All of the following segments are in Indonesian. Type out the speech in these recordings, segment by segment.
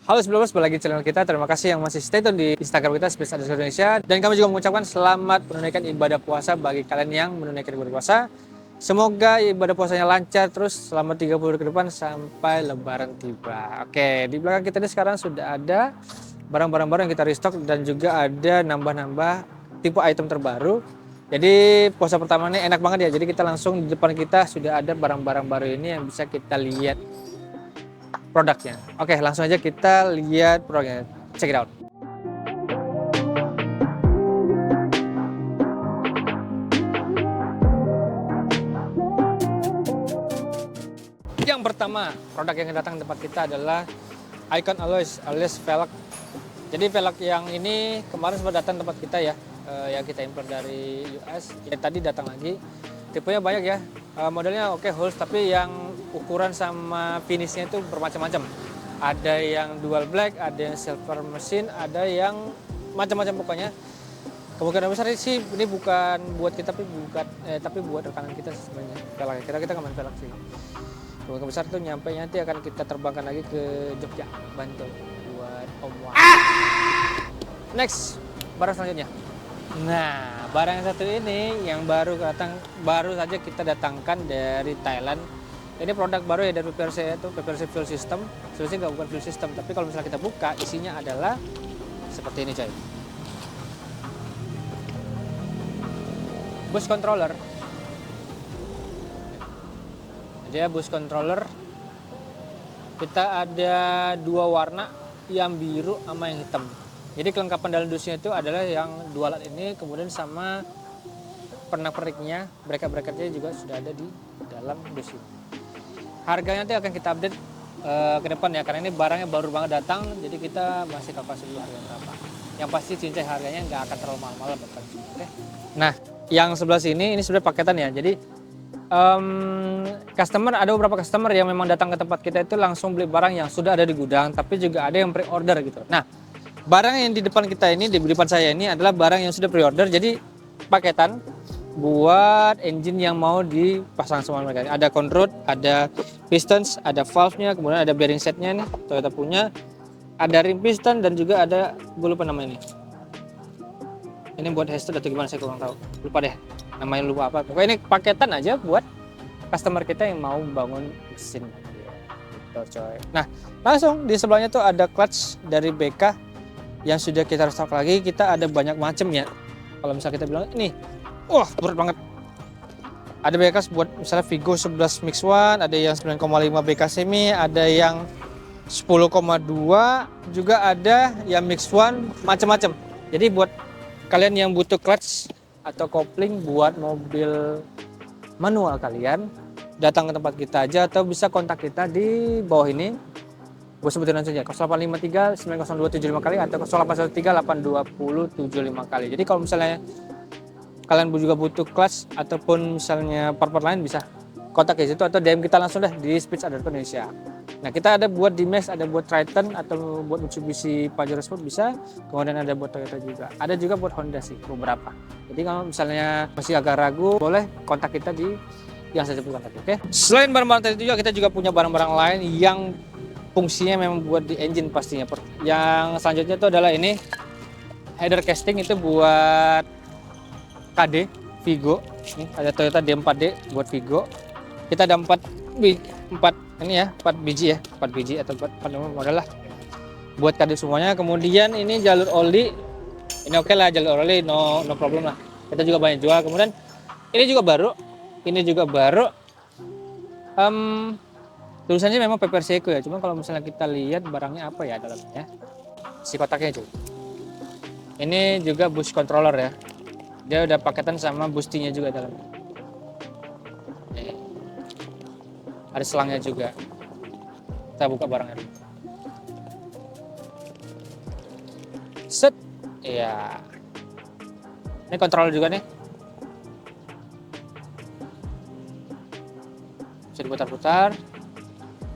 Halo sebelumnya, balik lagi channel kita. Terima kasih yang masih stay tune di Instagram kita @Indonesia. Dan kami juga mengucapkan selamat menunaikan ibadah puasa bagi kalian yang menunaikan ibadah puasa. Semoga ibadah puasanya lancar terus selama 30 hari ke depan sampai lebaran tiba. Oke, di belakang kita ini sekarang sudah ada barang-barang baru yang kita restock dan juga ada nambah-nambah tipe item terbaru. Jadi puasa pertama ini enak banget ya. Jadi kita langsung di depan kita sudah ada barang-barang baru ini yang bisa kita lihat produknya. Oke, langsung aja kita lihat produknya. Check it out. Yang pertama, produk yang datang ke tempat kita adalah Icon Alloys alias velg. Jadi velg yang ini kemarin sempat datang tempat kita ya, yang kita impor dari US. Tadi datang lagi. Tipenya banyak ya, modelnya oke Hulls, tapi yang ukuran sama finishnya itu bermacam-macam. Ada yang dual black, ada yang silver mesin, ada yang macam-macam pokoknya. Kemungkinan besar sih ini bukan buat kita, tapi buat rekanan kita sebenarnya. Velg, kita nggak main velg sih. Kemungkinan besar tuh nyampe nanti akan kita terbangkan lagi ke Jogja, Bantul buat Om Wah. Next, barang selanjutnya. Nah, barang yang satu ini yang baru saja kita datangkan dari Thailand. Ini produk baru ya dari PPRC, itu PPRC Fuel System. Sebenarnya nggak bukan fuel system, tapi kalau misalnya kita buka isinya adalah seperti ini coy. Bus controller. Dia bus controller. Kita ada dua warna, yang biru sama yang hitam. Jadi kelengkapan dalam dusnya itu adalah yang dua alat ini, kemudian sama pernak-perniknya, bracket-bracketnya juga sudah ada di dalam dus ini. Harganya nanti akan kita update ke depan ya, karena ini barangnya baru banget datang, jadi kita masih kalkulasi dulu harganya berapa. Yang pasti cincai harganya nggak akan terlalu mahal-mahal buat kalian. Oke. Nah, yang sebelah sini ini sudah paketan ya. Jadi ada beberapa customer yang memang datang ke tempat kita itu langsung beli barang yang sudah ada di gudang, tapi juga ada yang pre-order gitu. Nah, barang yang di depan kita ini, di depan saya ini adalah barang yang sudah pre-order, jadi paketan buat engine yang mau dipasang semua mereka. Ada conrod, ada pistons, ada valve-nya, kemudian ada bearing set-nya nih, Toyota punya. Ada rim piston dan juga ada, gue lupa namanya ini. Ini buat Hester atau gimana saya kurang tahu. Lupa deh, namanya lupa apa. Pokoknya ini paketan aja buat customer kita yang mau bangun mesin. Gitu coy. Nah, langsung di sebelahnya tuh ada clutch dari BK yang sudah kita restock lagi. Kita ada banyak macam ya. Kalau misalnya kita bilang ini, wah berat banget. Ada BK buat misalnya Vigo 11 Mix One, ada yang 9,5 BK semi, ada yang 10,2, juga ada yang Mix One, macam-macam. Jadi buat kalian yang butuh clutch atau kopling buat mobil manual kalian, datang ke tempat kita aja atau bisa kontak kita di bawah ini. Gue sebutin langsung aja, 0853 90275 kali atau 0813 82075 kali. Jadi kalau misalnya kalian juga butuh clutch ataupun misalnya part-part lain, bisa kontak di situ atau DM kita langsung deh di Speech Indonesia. Nah, kita ada buat D-Max, ada buat Triton atau buat Mitsubishi Pajero Sport bisa, kemudian ada buat Toyota juga. Ada juga buat Honda sih beberapa. Jadi kalau misalnya masih agak ragu, boleh kontak kita di yang saya sebutkan tadi, oke? Selain barang-barang tadi juga, kita juga punya barang-barang lain yang fungsinya memang buat di engine pastinya. Yang selanjutnya itu adalah ini header casting, itu buat KD Vigo. Ini ada Toyota D4D buat Vigo. Kita ada 4 biji atau 4 model lah buat KD semuanya. Kemudian ini jalur oli, ini oke lah, jalur oli no problem lah, kita juga banyak jual. Kemudian ini juga baru, tulisannya memang PPRC Eco ya, cuma kalau misalnya kita lihat barangnya apa ya dalamnya, si kotaknya cuy. Ini juga bus controller ya, dia udah paketan sama bustinya juga dalamnya. Ada selangnya juga. Kita buka barangnya dulu. Set. Iya. Ini controller juga nih. Bisa diputar-putar.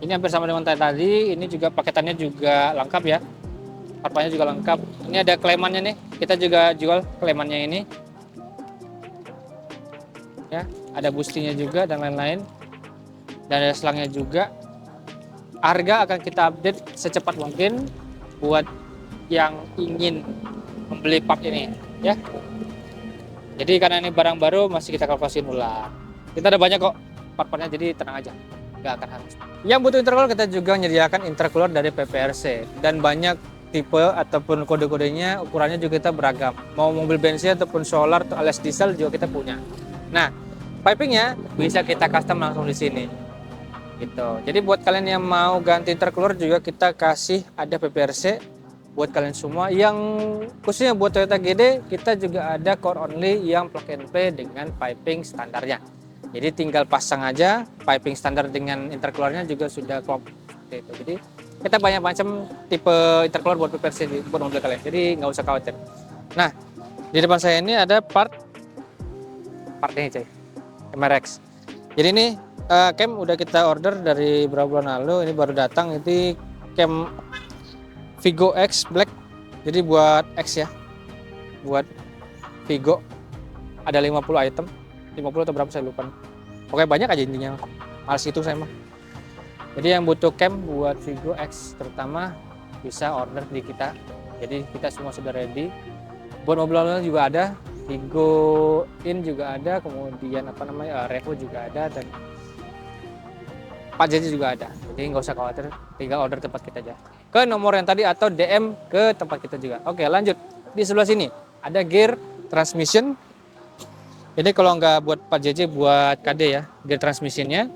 Ini hampir sama dengan tadi. Ini juga paketannya juga lengkap ya. Parpanya juga lengkap. Ini ada klemannya nih. Kita juga jual klemannya ini. Ya, ada bustinya juga dan lain-lain. Dan ada selangnya juga. Harga akan kita update secepat mungkin buat yang ingin membeli part ini ya. Jadi karena ini barang baru masih kita kalkulasi ulang. Kita ada banyak kok part-partnya, jadi tenang aja, nggak akan habis. Yang butuh intercooler kita juga menyediakan intercooler dari PPRC dan banyak tipe ataupun kode-kodenya, ukurannya juga kita beragam. Mau mobil bensin ataupun solar alias diesel juga kita punya. Nah, pipingnya bisa kita custom langsung di sini. Gitu. Jadi buat kalian yang mau ganti intercooler juga kita kasih ada PPRC buat kalian semua. Yang khususnya buat Toyota GD kita juga ada core only yang plug and play dengan piping standarnya. Jadi tinggal pasang aja piping standar dengan intercoolernya juga sudah klop. Gitu. Jadi kita banyak macam tipe intercooler buat PPRC buat mobil kalian. Jadi nggak usah khawatir. Nah, di depan saya ini ada part ini cuy, MRX. Jadi ini cam udah kita order dari berapa bulan lalu, ini baru datang. Ini cam Vigo X Black, jadi buat X ya, buat Vigo ada 50 item, 50 atau berapa saya lupa. Pokoknya banyak aja intinya, males itu saya mah. Jadi yang butuh cam buat Vigo X terutama bisa order di kita. Jadi kita semua sudah ready. Buat mobil-mobil juga ada, Vigo In juga ada, kemudian Revo juga ada, dan Pajero juga ada. Jadi nggak usah khawatir, tinggal order tempat kita aja ke nomor yang tadi atau DM ke tempat kita juga. Oke, lanjut. Di sebelah sini ada gear transmission. Ini kalau nggak buat Pajero, buat KD ya, gear transmissionnya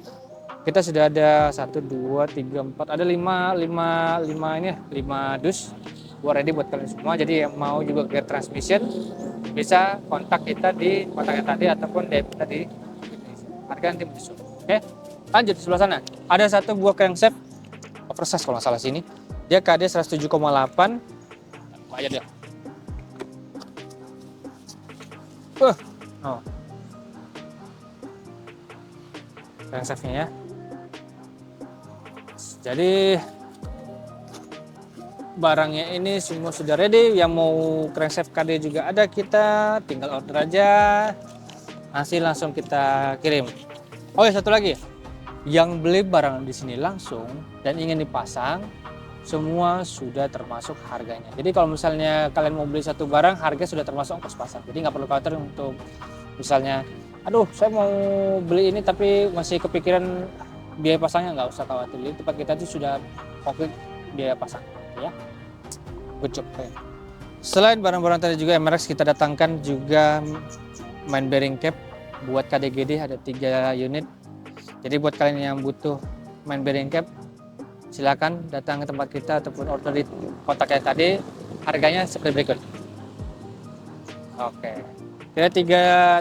kita sudah ada 1, 2, 3, 4, ada 5 ini ya, 5 dus buat ready buat kalian semua. Jadi yang mau juga gear transmission bisa kontak kita di kontak yang tadi ataupun DM kita di harga nanti muncul. Oke, lanjut. Di sebelah sana ada satu buah crankshaft oversize kalau nggak salah sini, dia KD 107,8 aja deh. Crankshaftnya ya. Jadi barangnya ini semua sudah ready. Yang mau crankshaft KD juga ada, kita tinggal order aja, hasil langsung kita kirim. Oh ya, satu lagi, yang beli barang di sini langsung dan ingin dipasang semua sudah termasuk harganya. Jadi kalau misalnya kalian mau beli satu barang, harga sudah termasuk ongkos pasang. Jadi nggak perlu khawatir untuk misalnya, aduh saya mau beli ini tapi masih kepikiran biaya pasangnya, nggak usah khawatir. Jadi tempat kita itu sudah komplit biaya pasang ya. Good job. Selain barang-barang tadi juga MRX kita datangkan juga main bearing cap buat KDGD, ada 3 unit. Jadi buat kalian yang butuh main bearing cap silakan datang ke tempat kita ataupun order di kontak yang tadi. Harganya seperti berikut. Oke. Ada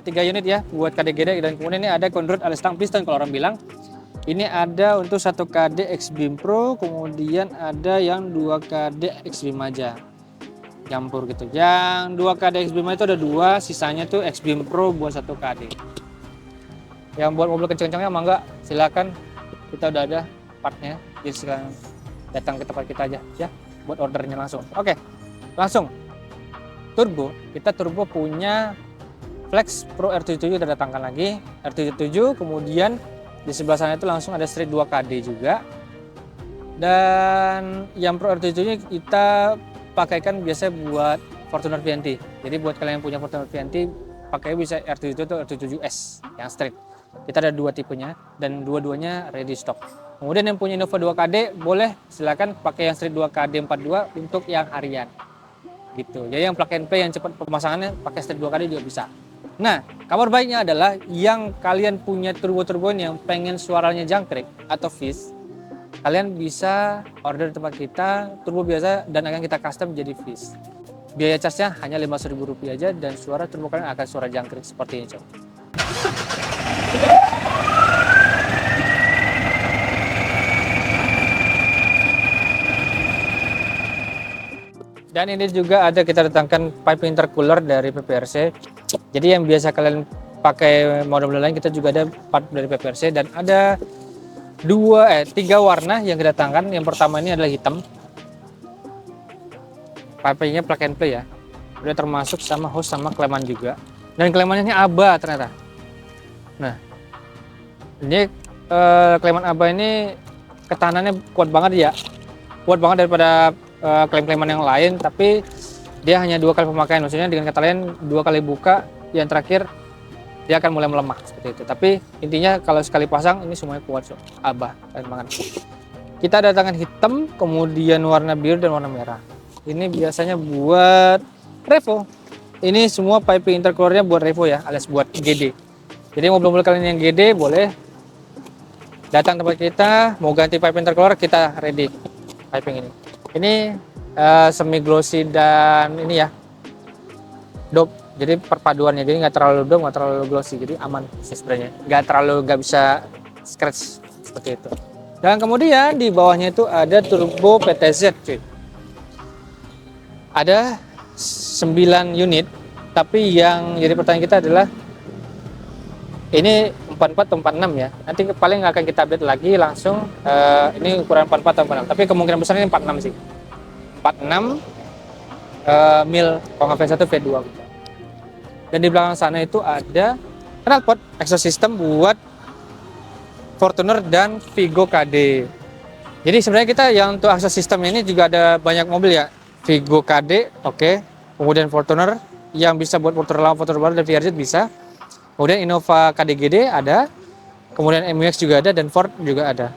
3 unit ya buat KDGD, dan kemudian ini ada conduit alias stang piston kalau orang bilang. Ini ada untuk 1 KD X-Beam Pro, kemudian ada yang 2 KD X-Beam aja. Campur gitu. Yang 2 KD X-Beam itu ada 2, sisanya tuh X-Beam Pro buat 1 KD. Yang buat mobil kencang-kencangnya mangga silakan, kita udah ada partnya. Jadi sekarang datang ke tempat kita aja ya buat ordernya langsung. Oke, langsung. Turbo, kita turbo punya Flex Pro R77 kita datangkan lagi, R77, kemudian di sebelah sana itu langsung ada Street 2 KD juga. Dan yang Pro R77 kita pakaikan biasa buat Fortuner VNT. Jadi buat kalian yang punya Fortuner VNT pakai bisa R77 atau R77S yang Street. Kita ada 2 tipenya dan dua-duanya ready stock. Kemudian yang punya Innova 2 KD boleh silakan pakai yang Street 2 KD 42 untuk yang harian. Gitu. Jadi yang plug and play yang cepat pemasangannya pakai Street 2 KD juga bisa. Nah, kabar baiknya adalah yang kalian punya turbo yang pengen suaranya jangkrik atau fizz, kalian bisa order di tempat kita turbo biasa dan akan kita custom jadi fizz. Biaya charge-nya hanya Rp5.000 aja dan suara turbo kalian akan suara jangkrik seperti ini, coba. Dan ini juga ada kita datangkan pipe intercooler dari PPRC. Jadi yang biasa kalian pakai model lain, kita juga ada part dari PPRC, dan ada 3 warna yang kita datangkan. Yang pertama ini adalah hitam. Pipe-nya plug and play ya. Udah termasuk sama hose sama kleman juga. Dan klemannya ini ABA ternyata. Nah, ini kleman ABA ini ketahanannya kuat banget ya, kuat banget daripada klaim-klaiman yang lain, tapi dia hanya 2 kali pemakaian, maksudnya dengan kata lain 2 kali buka, yang terakhir dia akan mulai melemah seperti itu. Tapi intinya kalau sekali pasang ini semuanya kuat, so. Abah, keren banget. Kita ada tangan hitam, kemudian warna biru dan warna merah. Ini biasanya buat Revo. Ini semua piping intercoolernya buat Revo ya, alias buat GD. Jadi mobil-mobil kalian yang GD boleh datang tempat kita, mau ganti pipe intercooler kita ready piping ini. Ini semi glossy dan ini ya dope. Jadi perpaduannya, jadi nggak terlalu dope, nggak terlalu glossy, jadi aman sih sebenarnya. Nggak bisa scratch seperti itu. Dan kemudian di bawahnya itu ada turbo PTZ, cuy. Ada 9 unit, tapi yang jadi pertanyaan kita adalah ini 44 atau 46 ya. Nanti paling akan kita update lagi langsung ini ukuran 44 atau 46. Tapi kemungkinan besar ini 46 sih. 46 mil kalau nggak V1 V2 gitu. Dan di belakang sana itu ada knalpot exhaust system buat Fortuner dan Vigo KD. Jadi sebenarnya kita yang untuk exhaust system ini juga ada banyak mobil ya. Vigo KD, oke. Kemudian Fortuner yang bisa buat motor lama, motor baru dan VRZ bisa. Kemudian Innova KDGD ada. Kemudian MUX juga ada dan Ford juga ada.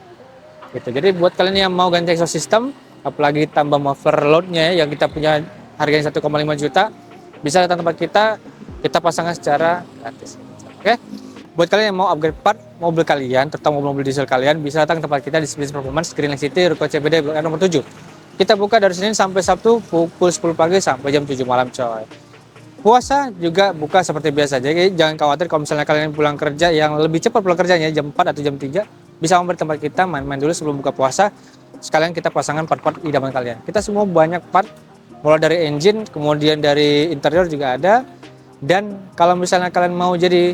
Gitu. Jadi buat kalian yang mau ganti exhaust system, apalagi tambah muffler load-nya yang kita punya harganya 1,5 juta, bisa datang tempat kita pasangkan secara gratis. Oke. Buat kalian yang mau upgrade part mobil kalian, terutama mobil diesel kalian, bisa datang ke tempat kita di Business Performance, Green Lake City, Ruko CBD, Blok R nomor 7. Kita buka dari Senin sampai Sabtu pukul 10 pagi sampai jam 7 malam, coy. Puasa juga buka seperti biasa, jadi jangan khawatir kalau misalnya kalian pulang kerja yang lebih cepat pulang kerjanya, jam 4 atau jam 3, bisa mampir tempat kita main-main dulu sebelum buka puasa. Sekalian kita pasangkan part-part idaman kalian. Kita semua banyak part, mulai dari engine, kemudian dari interior juga ada. Dan kalau misalnya kalian mau jadi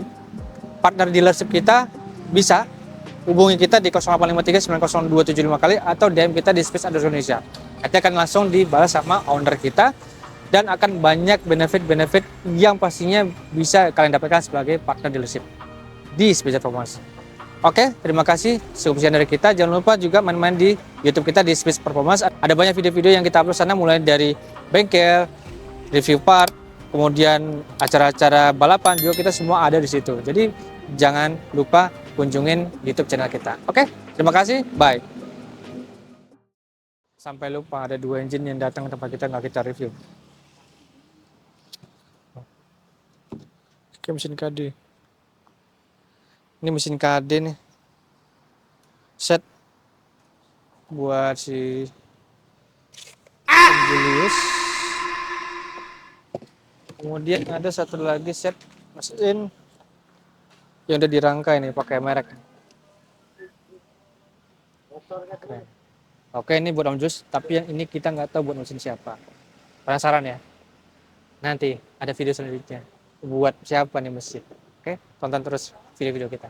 partner dealership kita, bisa hubungi kita di 0853900275 kali atau DM kita di Space Outdoor Indonesia. Nanti akan langsung dibalas sama owner kita dan akan banyak benefit-benefit yang pastinya bisa kalian dapatkan sebagai partner dealership di Space Performance. Oke, terima kasih. Cukup sekian dari kita. Jangan lupa juga main-main di YouTube kita di Space Performance. Ada banyak video-video yang kita upload sana, mulai dari bengkel, review part, kemudian acara-acara balapan juga kita semua ada di situ. Jadi jangan lupa kunjungin YouTube channel kita. Oke, terima kasih. Bye. Sampai lupa ada 2 engine yang datang ke tempat kita nggak kita review. Oke, mesin KD. Ini mesin KD nih. Set buat si Julius. Kemudian ada satu lagi set mesin yang udah dirangkai nih pakai merek. Oke, ini buat Om Jus, tapi yang ini kita nggak tahu buat mesin siapa. Penasaran ya? Nanti ada video selanjutnya buat siapa nih mesin. Oke, tonton terus video-video kita.